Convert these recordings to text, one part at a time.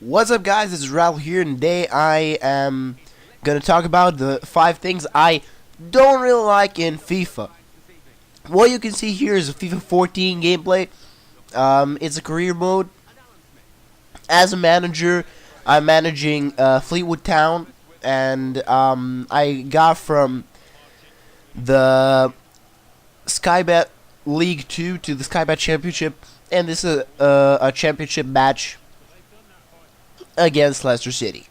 What's up, guys? This is Rattler here, and today I am going to talk about the 5 things I don't really like in FIFA. What you can see here is a FIFA 14 gameplay. It's a career mode. As a manager, I'm managing Fleetwood Town, and I got from the Skybet League 2 to the Skybet Championship, and this is a championship match against Leicester City.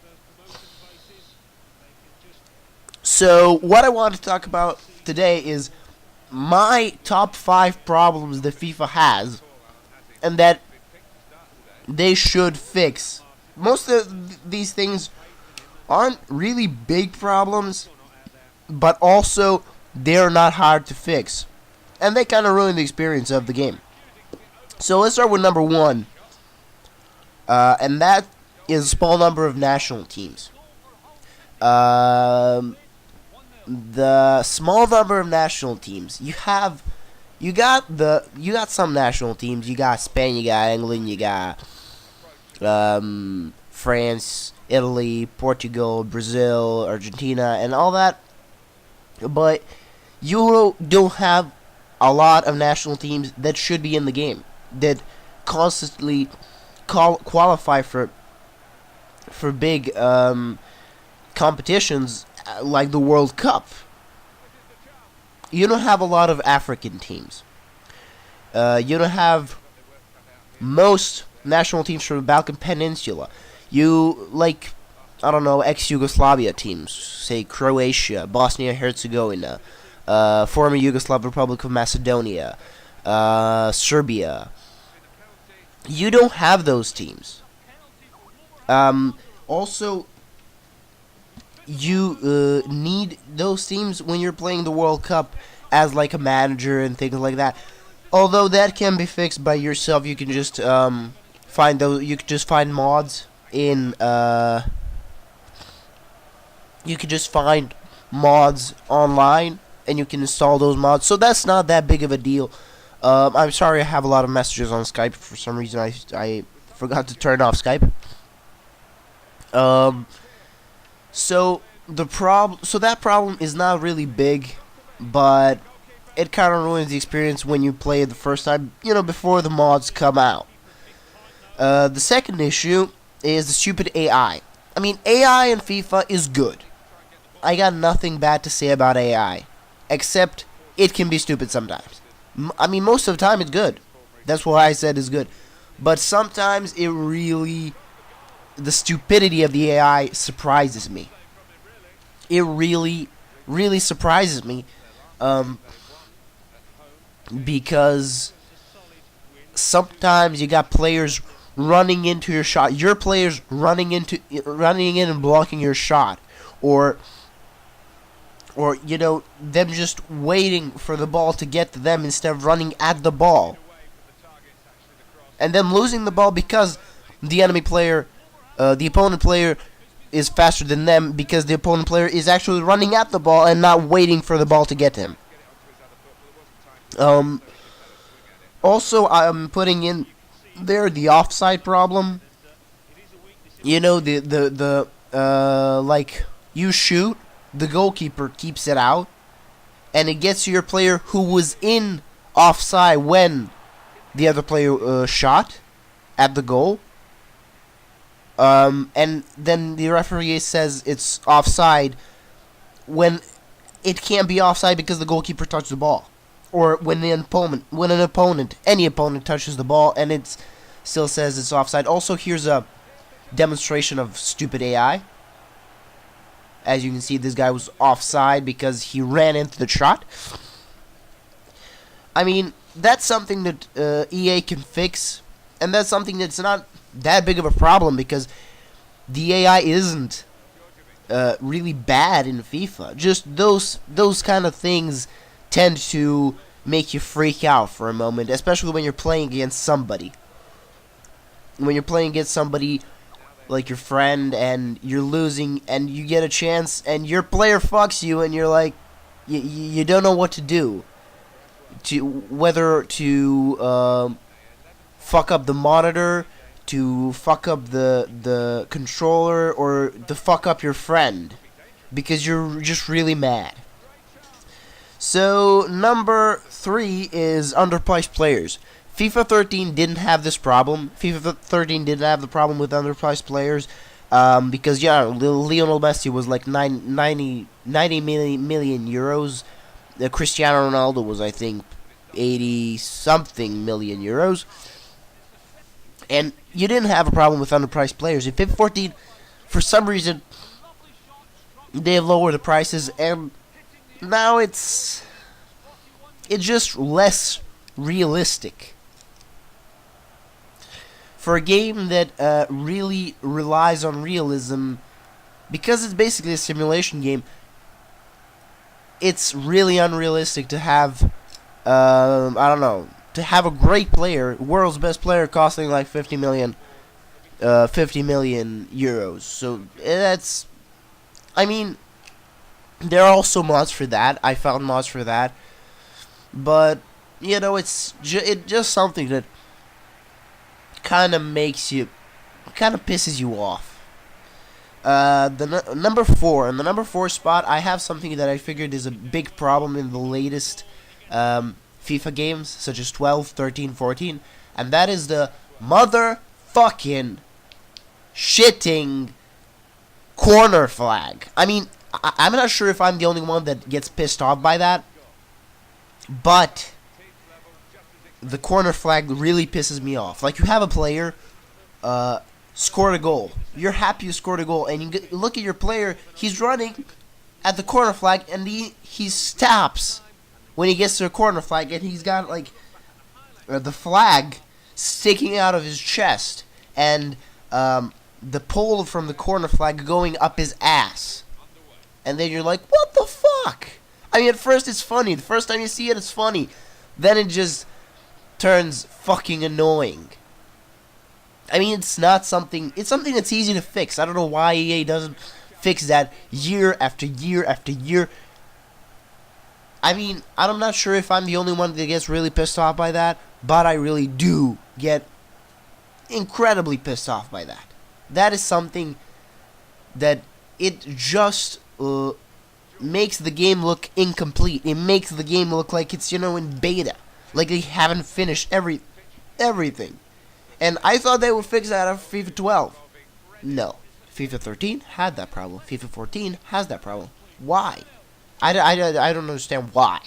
So what I want to talk about today is my top 5 problems that FIFA has and that they should fix. Most of these things aren't really big problems, but also they're not hard to fix, and they kind of ruin the experience of the game. So let's start with number 1, and that is a small number of national teams. The small number of national teams you got some national teams. You got Spain, you got England, you got France, Italy, Portugal, Brazil, Argentina, and all that. But you don't have a lot of national teams that should be in the game, that constantly qualify for big competitions like the World Cup. You don't have a lot of African teams. You don't have most national teams from the Balkan Peninsula. You, like, I don't know, ex-Yugoslavia teams, say Croatia, Bosnia-Herzegovina, former Yugoslav Republic of Macedonia, Serbia. You don't have those teams. Also, you need those teams when you're playing the World Cup as like a manager and things like that. Although that can be fixed by yourself, you can just find those. You can just find mods in. You can just find mods online, and you can install those mods. So that's not that big of a deal. I'm sorry, I have a lot of messages on Skype. For some reason, I forgot to turn off Skype. So that problem is not really big, but it kind of ruins the experience when you play it the first time, before the mods come out. The second issue is the stupid AI. I mean, AI in FIFA is good. I got nothing bad to say about AI, except it can be stupid sometimes. I mean, most of the time it's good. That's why I said it's good. But sometimes the stupidity of the AI surprises me. It really, really surprises me, because sometimes you got players running into your shot. Your players running in and blocking your shot, or them just waiting for the ball to get to them instead of running at the ball, and then losing the ball because the opponent player is faster than them, because the opponent player is actually running at the ball and not waiting for the ball to get to him. Also, I'm putting in there the offside problem. Like, you shoot, the goalkeeper keeps it out, and it gets to your player who was in offside when the other player shot at the goal. And then the referee says it's offside when it can't be offside because the goalkeeper touched the ball, or when any opponent touches the ball, and it still says it's offside. Also, here's a demonstration of stupid AI. As you can see, this guy was offside because he ran into the shot. I mean, that's something that EA can fix, and that's something that's not that big of a problem, because the AI isn't really bad in FIFA. Just those kind of things tend to make you freak out for a moment, especially when you're playing against somebody. When you're playing against somebody like your friend, and you're losing, and you get a chance, and your player fucks you, and you're like, you don't know what to do. Whether to fuck up the monitor, to fuck up the controller or to fuck up your friend because you're just really mad. So number 3 is underpriced players. FIFA 13 didn't have this problem. FIFA 13 didn't have the problem with underpriced players because Lionel Messi was like 90 million euros. Cristiano Ronaldo was, I think, 80 something million euros. And you didn't have a problem with underpriced players. In FIFA 14, for some reason, they lowered the prices, and now it's just less realistic. For a game that really relies on realism, because it's basically a simulation game, it's really unrealistic to have, I don't know, to have a great player, world's best player, costing like 50 million euros. So that's, I mean, there are also mods for that. I found mods for that, but you know, it's just something that kind of pisses you off. Number 4, in the number 4 spot, I have something that I figured is a big problem in the latest FIFA games, such as 12, 13, 14, and that is the motherfucking shitting corner flag. I mean, I'm not sure if I'm the only one that gets pissed off by that, but the corner flag really pisses me off. Like, you have a player scored a goal. You're happy you scored a goal, and you look at your player, he's running at the corner flag, and he stops when he gets to the corner flag, and he's got, like, the flag sticking out of his chest, and the pole from the corner flag going up his ass. And then you're like, what the fuck? I mean, at first it's funny. The first time you see it, it's funny. Then it just turns fucking annoying. I mean, it's something that's easy to fix. I don't know why EA doesn't fix that year after year after year. I mean, I'm not sure if I'm the only one that gets really pissed off by that, but I really do get incredibly pissed off by that. That is something that it just makes the game look incomplete. It makes the game look like it's, in beta. Like they haven't finished everything. And I thought they would fix that after FIFA 12. No. FIFA 13 had that problem. FIFA 14 has that problem. Why? I don't understand why.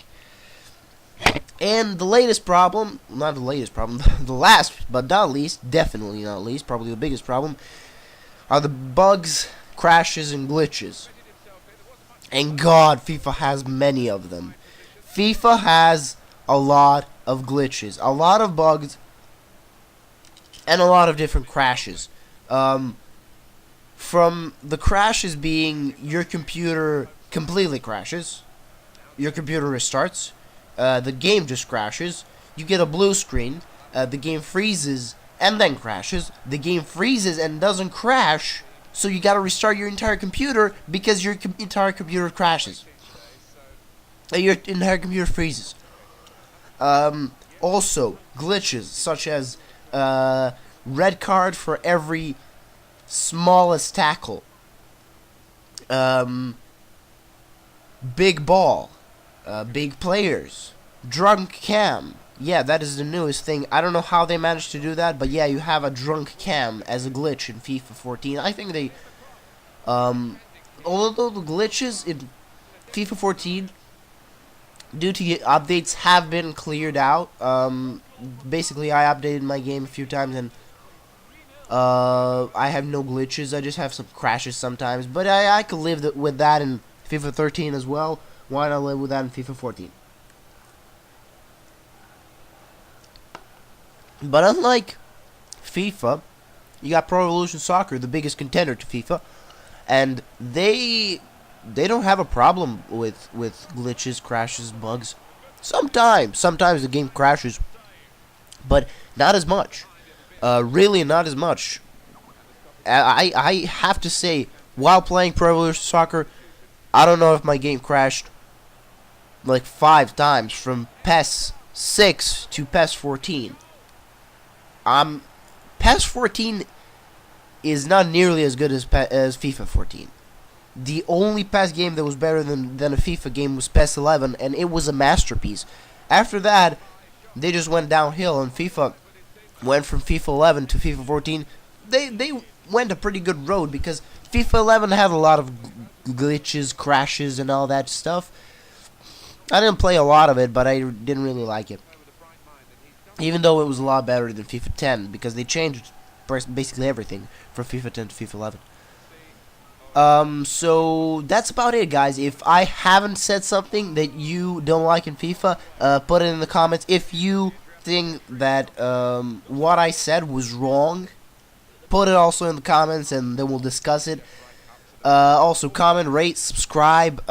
And the latest problem, not the latest problem, the last but not least, definitely not least, probably the biggest problem, are the bugs, crashes, and glitches. And God, FIFA has many of them. FIFA has a lot of glitches, a lot of bugs, and a lot of different crashes. From the crashes being your computer completely crashes, your computer restarts, the game just crashes, you get a blue screen, the game freezes and then crashes, the game freezes and doesn't crash, so you gotta restart your entire computer because your entire computer crashes. Your entire computer freezes. Also, glitches such as red card for every smallest tackle. Big ball. Big players. Drunk cam. Yeah, that is the newest thing. I don't know how they managed to do that, but yeah, you have a drunk cam as a glitch in FIFA 14. I think they, although the glitches in FIFA 14, due to updates, have been cleared out. Basically, I updated my game a few times, and I have no glitches. I just have some crashes sometimes, but I could live with that in FIFA 13 as well. Why not live with that in FIFA 14? But unlike FIFA, you got Pro Evolution Soccer, the biggest contender to FIFA, and they don't have a problem with glitches, crashes, bugs. Sometimes the game crashes, but not as much. Really not as much. I have to say, while playing Pro Evolution Soccer, I don't know if my game crashed like 5 times from PES 6 to PES 14. I'm PES 14 is not nearly as good as FIFA 14. The only PES game that was better than a FIFA game was PES 11, and it was a masterpiece. After that, they just went downhill, and FIFA went from FIFA 11 to FIFA 14. They went a pretty good road because FIFA 11 had a lot of glitches, crashes, and all that stuff. I didn't play a lot of it, but I didn't really like it. Even though it was a lot better than FIFA 10, because they changed basically everything from FIFA 10 to FIFA 11. So that's about it, guys. If I haven't said something that you don't like in FIFA, put it in the comments. If you think that what I said was wrong, put it also in the comments, and then we'll discuss it. Also, comment, rate, subscribe.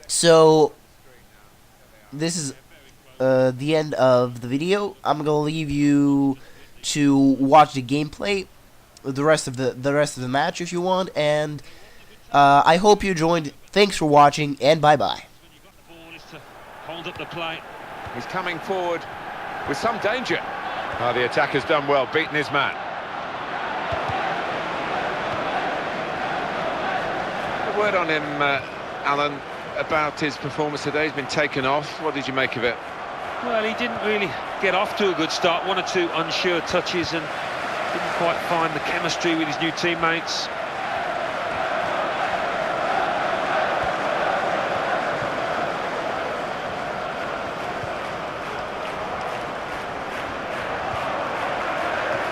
So this is the end of the video. I'm gonna leave you to watch the gameplay, the rest of the match if you want, and I hope you joined. Thanks for watching, and bye bye. Hold up the play. He's coming forward with some danger. Oh, the attacker's done well, beaten his man. A word on him, Alan, about his performance today. He's been taken off. What did you make of it? Well, he didn't really get off to a good start. One or two unsure touches and didn't quite find the chemistry with his new teammates.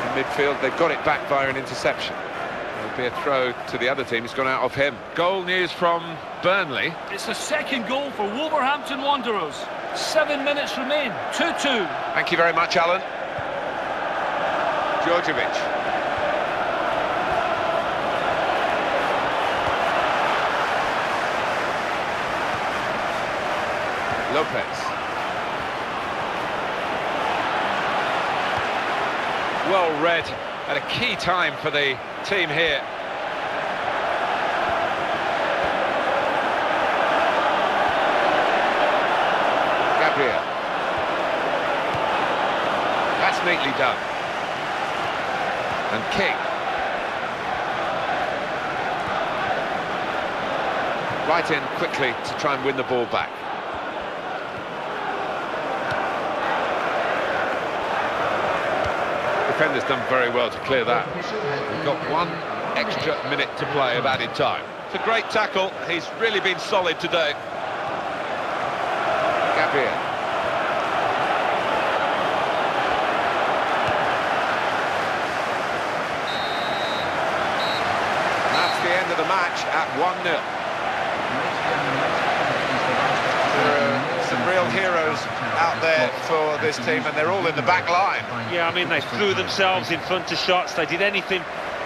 In midfield, they've got it back via an interception. There'll be a throw to the other team. It's gone out of him. Goal news from Burnley. It's the second goal for Wolverhampton Wanderers. 7 minutes remain. 2-2. Thank you very much, Alan. Djordjevic. Lopez. Well read at a key time for the team here. Gabriel. That's neatly done. And King. Right in quickly to try and win the ball back. Defender's done very well to clear that. We've got 1 extra minute to play of added time. It's a great tackle. He's really been solid today. Gabriel. And that's the end of the match at 1-0. There are some real heroes out there for this team, and they're all in the back line. Yeah, I mean, they threw themselves in front of shots. They did anything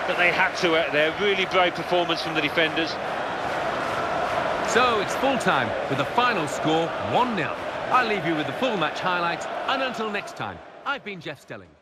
that they had to out there. Really brave performance from the defenders. So it's full time with the final score 1-0. I'll leave you with the full match highlights, and until next time, I've been Jeff Stelling.